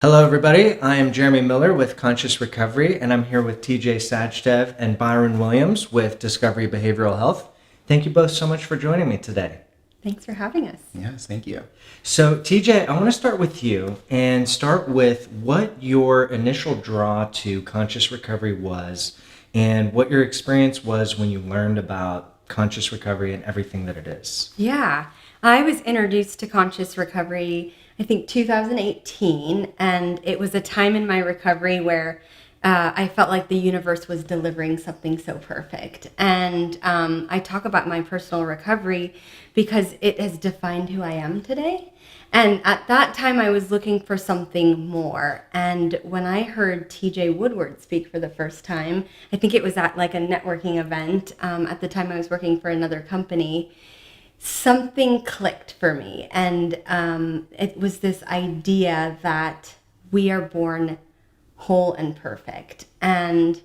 Hello, everybody. I am Jeremy Miller with Conscious Recovery, and I'm here with TJ Sachdev and Byron Williams with Discovery Behavioral Health. Thank you both so much for joining me today. Thanks for having us. Yes, thank you. So, TJ, I want to start with you and start with what your initial draw to conscious recovery was and what your experience was when you learned about conscious recovery and everything that it is. Yeah, I was introduced to conscious recovery, I think 2018, and it was a time in my recovery where I felt like the universe was delivering something so perfect. And I talk about my personal recovery because it has defined who I am today. And at that time, I was looking for something more. And when I heard TJ Woodward speak for the first time, I think it was at like a networking event. At the time, I was working for another company. Something clicked for me. And it was this idea that we are born whole and perfect. And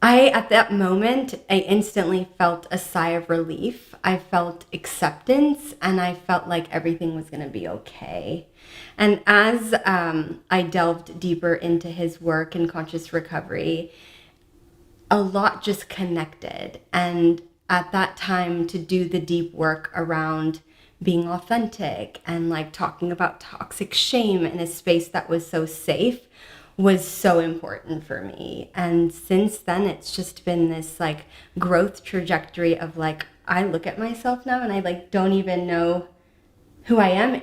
at that moment, I instantly felt a sigh of relief. I felt acceptance, and I felt like everything was going to be okay. And as I delved deeper into his work in conscious recovery, a lot just connected. And at that time, to do the deep work around being authentic and like talking about toxic shame in a space that was so safe was so important for me. And since then, it's just been this like growth trajectory of like, I look at myself now and I like don't even know who I am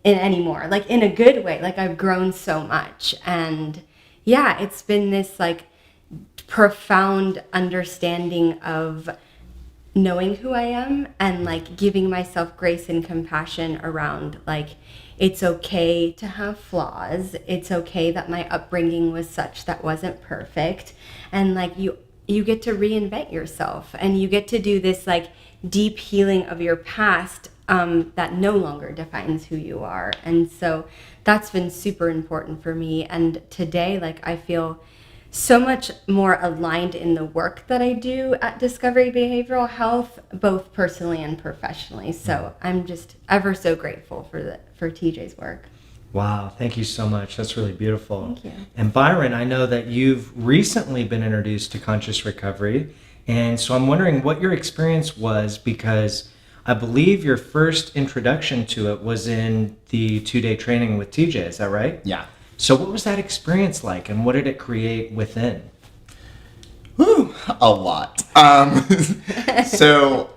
in anymore, like in a good way. Like I've grown so much. And yeah, it's been this like profound understanding of knowing who I am and like giving myself grace and compassion around like it's okay to have flaws. It's okay that my upbringing was such that wasn't perfect. And like you get to reinvent yourself and you get to do this like deep healing of your past that no longer defines who you are. And so that's been super important for me. And today, like I feel so much more aligned in the work that I do at Discovery Behavioral Health, both personally and professionally. So I'm just ever so grateful for TJ's work. Wow, thank you so much. That's really beautiful. Thank you. And Byron, I know that you've recently been introduced to conscious recovery. And so I'm wondering what your experience was, because I believe your first introduction to it was in the 2-day training with TJ. Is that right? Yeah. So what was that experience like, and what did it create within? Whew, a lot. So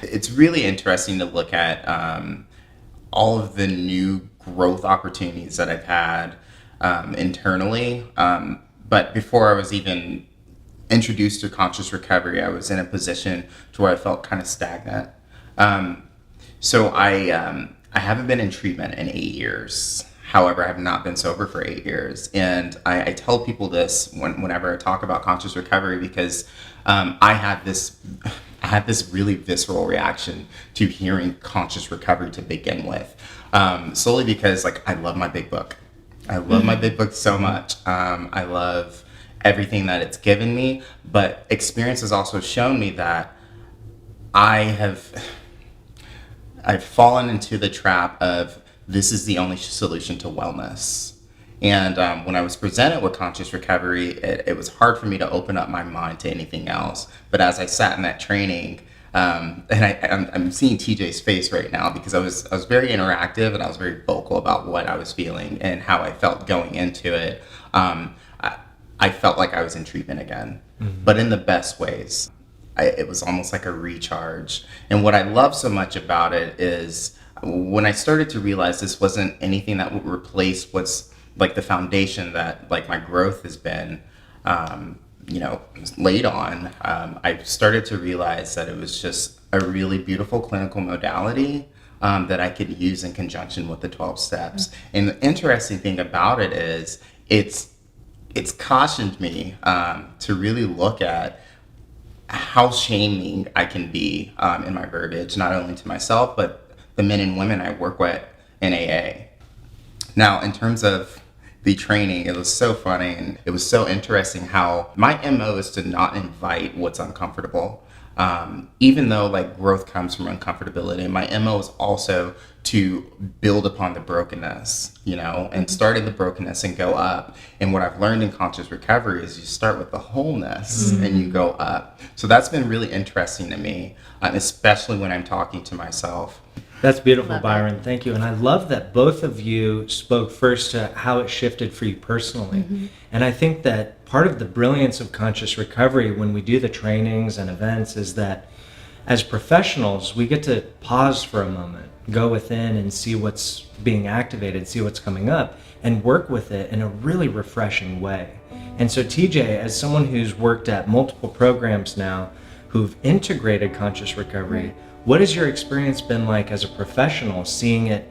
it's really interesting to look at all of the new growth opportunities that I've had internally. But before I was even introduced to conscious recovery, I was in a position to where I felt kind of stagnant. So I haven't been in treatment in 8 years. However, I have not been sober for 8 years. And I tell people this whenever I talk about conscious recovery because I had this really visceral reaction to hearing conscious recovery to begin with. Solely because like I love my big book. I love my big book so much. I love everything that it's given me. But experience has also shown me that I've fallen into the trap of this is the only solution to wellness. And when I was presented with conscious recovery, it was hard for me to open up my mind to anything else. But as I sat in that training, and I'm seeing TJ's face right now because I was very interactive and I was very vocal about what I was feeling and how I felt going into it. I felt like I was in treatment again, but in the best ways. It was almost like a recharge. And what I love so much about it is when I started to realize this wasn't anything that would replace what's like the foundation that like my growth has been, laid on, I started to realize that it was just a really beautiful clinical modality that I could use in conjunction with the 12 steps. And the interesting thing about it is it's cautioned me to really look at how shaming I can be in my verbiage, not only to myself, but the men and women I work with in AA. Now, in terms of the training, it was so funny and it was so interesting how my MO is to not invite what's uncomfortable. even though like growth comes from uncomfortability, my MO is also to build upon the brokenness, and start in the brokenness and go up. And what I've learned in conscious recovery is you start with the wholeness and you go up. So that's been really interesting to me, especially when I'm talking to myself. That's beautiful, Love Byron. it. Thank you. And I love that both of you spoke first to how it shifted for you personally. And I think that part of the brilliance of conscious recovery when we do the trainings and events is that as professionals, we get to pause for a moment, go within and see what's being activated, see what's coming up, and work with it in a really refreshing way. And so TJ, as someone who's worked at multiple programs now, who've integrated conscious recovery, what has your experience been like as a professional, seeing it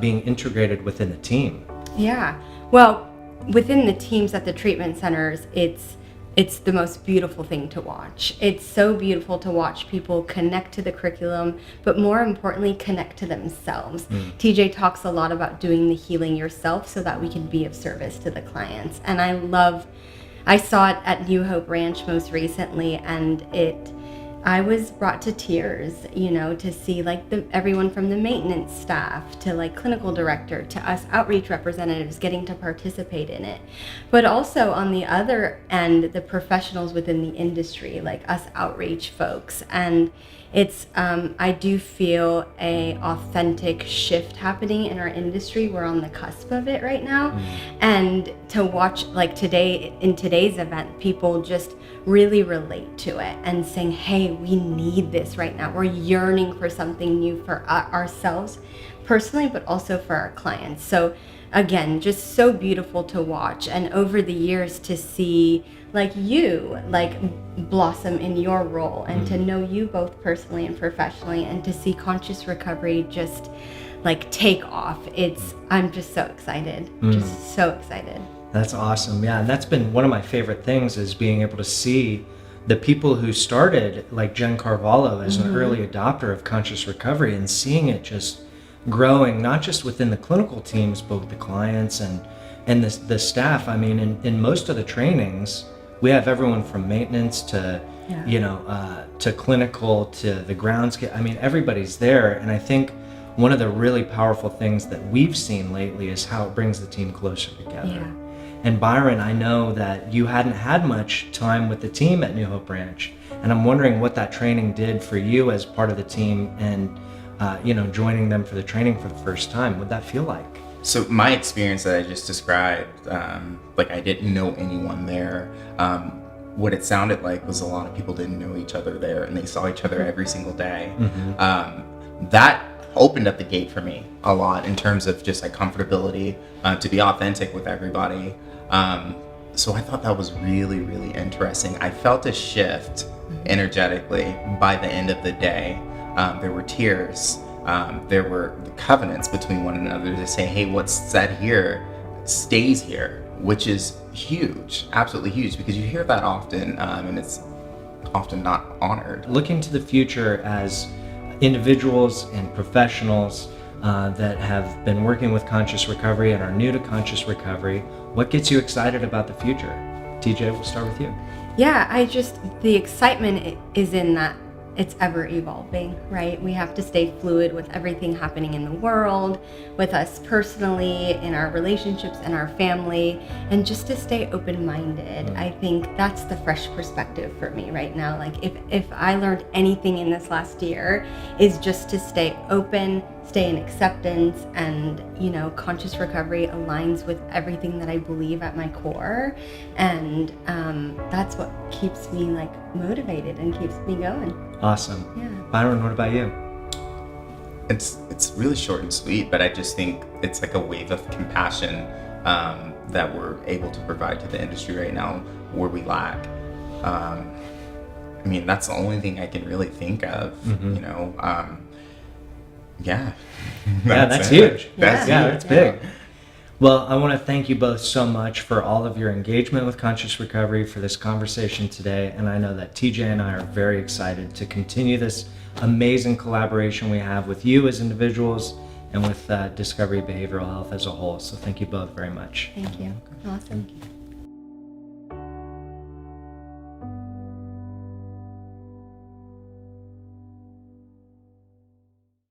being integrated within the team? Yeah. Well, within the teams at the treatment centers, it's the most beautiful thing to watch. It's so beautiful to watch people connect to the curriculum, but more importantly, connect to themselves. TJ talks a lot about doing the healing yourself so that we can be of service to the clients. And I saw it at New Hope Ranch most recently, and I was brought to tears, to see like everyone from the maintenance staff to like clinical director to us outreach representatives getting to participate in it. But also on the other end, the professionals within the industry, like us outreach folks. And it's, I do feel a authentic shift happening in our industry. We're on the cusp of it right now. And to watch like in today's event, people just really relate to it and saying, hey, we need this right now. We're yearning for something new for ourselves personally, but also for our clients. So again, just so beautiful to watch. And over the years to see like you blossom in your role and to know you both personally and professionally and to see conscious recovery just like take off. I'm just so excited, just so excited. That's awesome. Yeah, and that's been one of my favorite things is being able to see the people who started, like Jen Carvalho, as an early adopter of conscious recovery and seeing it just growing, not just within the clinical teams, but with the clients and the staff. I mean, in most of the trainings, we have everyone from maintenance to, to clinical to the groundskeeper. I mean, everybody's there. And I think one of the really powerful things that we've seen lately is how it brings the team closer together. Yeah. And Byron, I know that you hadn't had much time with the team at New Hope Ranch, and I'm wondering what that training did for you as part of the team and, joining them for the training for the first time. What'd that feel like? So my experience that I just described, like I didn't know anyone there. What it sounded like was a lot of people didn't know each other there, and they saw each other every single day. That opened up the gate for me a lot in terms of just like comfortability, to be authentic with everybody. So I thought that was really, really interesting. I felt a shift energetically by the end of the day. There were tears. There were the covenants between one another to say, hey, what's said here stays here, which is huge, absolutely huge, because you hear that often, and it's often not honored. Looking to the future as individuals and professionals that have been working with conscious recovery and are new to conscious recovery, what gets you excited about the future? TJ, we'll start with you. Yeah, the excitement is in that it's ever evolving, right? We have to stay fluid with everything happening in the world, with us personally, in our relationships, in our family, and just to stay open-minded. I think that's the fresh perspective for me right now. Like if I learned anything in this last year is just to stay open, stay in acceptance, and conscious recovery aligns with everything that I believe at my core, and that's what keeps me like motivated and keeps me going. Awesome. Yeah. Byron, what about you? It's really short and sweet, but I just think it's like a wave of compassion that we're able to provide to the industry right now where we lack. I mean, that's the only thing I can really think of, Yeah. That's huge. That's Yeah, huge. that's big. Well, I want to thank you both so much for all of your engagement with conscious recovery, for this conversation today. And I know that TJ and I are very excited to continue this amazing collaboration we have with you as individuals and with Discovery Behavioral Health as a whole. So thank you both very much. Thank you. Awesome.